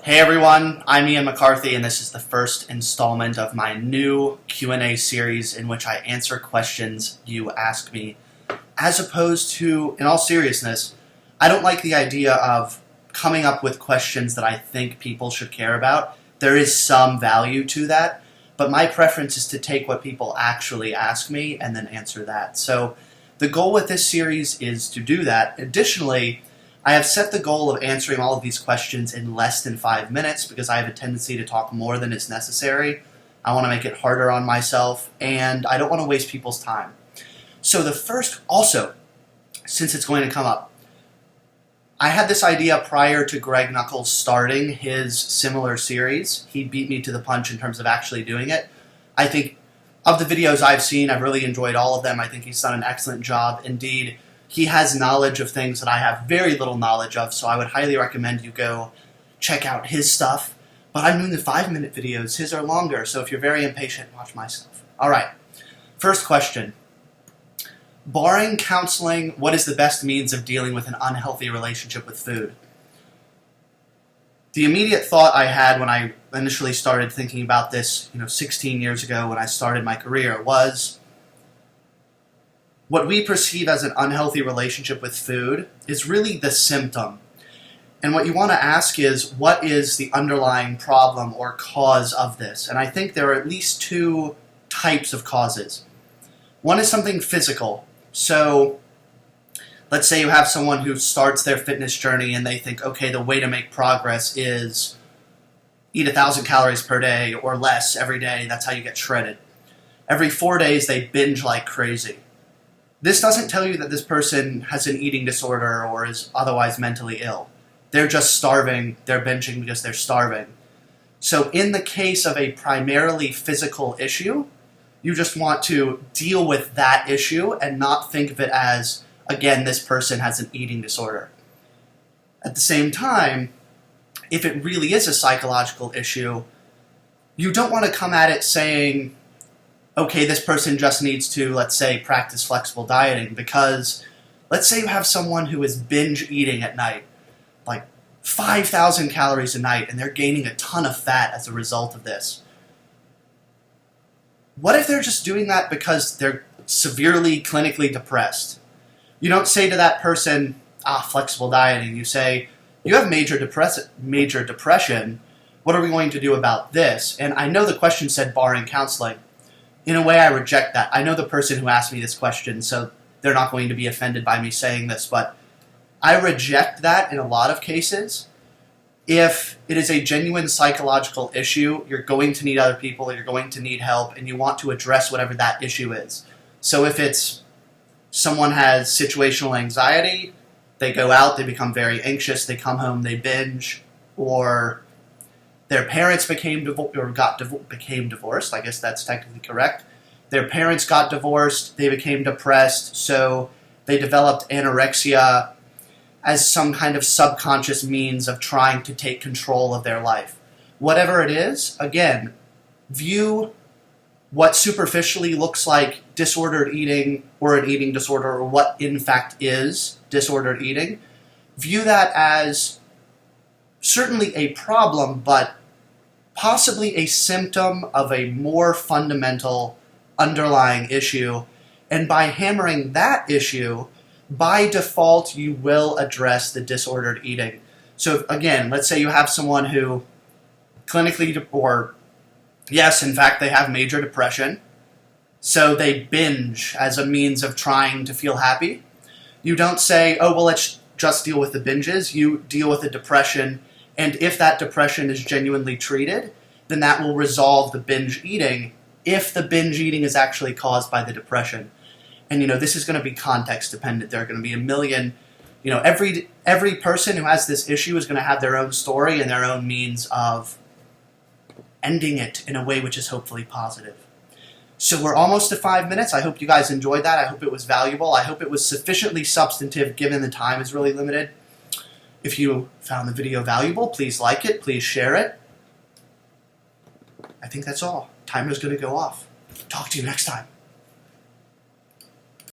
Hey everyone, I'm Ian McCarthy and this is the first installment of my new Q&A series in which I answer questions you ask me. As opposed to, in all seriousness, I don't like the idea of coming up with questions that I think people should care about. There is some value to that, but my preference is to take what people actually ask me and then answer that. So the goal with this series is to do that. Additionally, I have set the goal of answering all of these questions in less than 5 minutes because I have a tendency to talk more than is necessary. I want to make it harder on myself, and I don't want to waste people's time. So the first, also, since it's going to come up, I had this idea prior to Greg Nuckols starting his similar series. He beat me to the punch in terms of actually doing it. I think of the videos I've seen, I've really enjoyed all of them. I think he's done an excellent job. Indeed, he has knowledge of things that I have very little knowledge of, so I would highly recommend you go check out his stuff. But I'm doing the 5-minute videos. His are longer, so if you're very impatient, watch my stuff. All right, first question. Barring counseling, what is the best means of dealing with an unhealthy relationship with food? The immediate thought I had when I initially started thinking about this, 16 years ago when I started my career was, what we perceive as an unhealthy relationship with food is really the symptom. And what you want to ask is, what is the underlying problem or cause of this? And I think there are at least two types of causes. One is something physical. So let's say you have someone who starts their fitness journey and they think, okay, the way to make progress is eat 1,000 calories per day or less every day. That's how you get shredded. Every 4 days, they binge like crazy. This doesn't tell you that this person has an eating disorder or is otherwise mentally ill. They're just starving. They're binging because they're starving. So in the case of a primarily physical issue, you just want to deal with that issue and not think of it as, again, this person has an eating disorder. At the same time, if it really is a psychological issue, you don't want to come at it saying, okay, this person just needs to, let's say, practice flexible dieting, because let's say you have someone who is binge eating at night, like 5,000 calories a night, and they're gaining a ton of fat as a result of this. What if they're just doing that because they're severely clinically depressed? You don't say to that person, flexible dieting. You say, you have major depression. What are we going to do about this? And I know the question said barring counseling. In a way, I reject that. I know the person who asked me this question, so they're not going to be offended by me saying this, but I reject that in a lot of cases. If it is a genuine psychological issue, you're going to need other people, you're going to need help, and you want to address whatever that issue is. So if it's someone has situational anxiety, they go out, they become very anxious, they come home, they binge, or their parents became divorced. I guess that's technically correct. Their parents got divorced. They became depressed, so they developed anorexia as some kind of subconscious means of trying to take control of their life. Whatever it is, again, view what superficially looks like disordered eating or an eating disorder, or what in fact is disordered eating. View that as certainly a problem, but possibly a symptom of a more fundamental underlying issue. And by hammering that issue, by default, you will address the disordered eating. So again, let's say you have someone who clinically, or yes, in fact, they have major depression. So they binge as a means of trying to feel happy. You don't say, oh, well, let's just deal with the binges. You deal with the depression. And if that depression is genuinely treated, then that will resolve the binge eating if the binge eating is actually caused by the depression. And, this is going to be context dependent. There are going to be a million, every person who has this issue is going to have their own story and their own means of ending it in a way which is hopefully positive. So we're almost to 5 minutes. I hope you guys enjoyed that. I hope it was valuable. I hope it was sufficiently substantive given the time is really limited. If you found the video valuable, please like it, please share it. I think that's all. Timer's going to go off. Talk to you next time.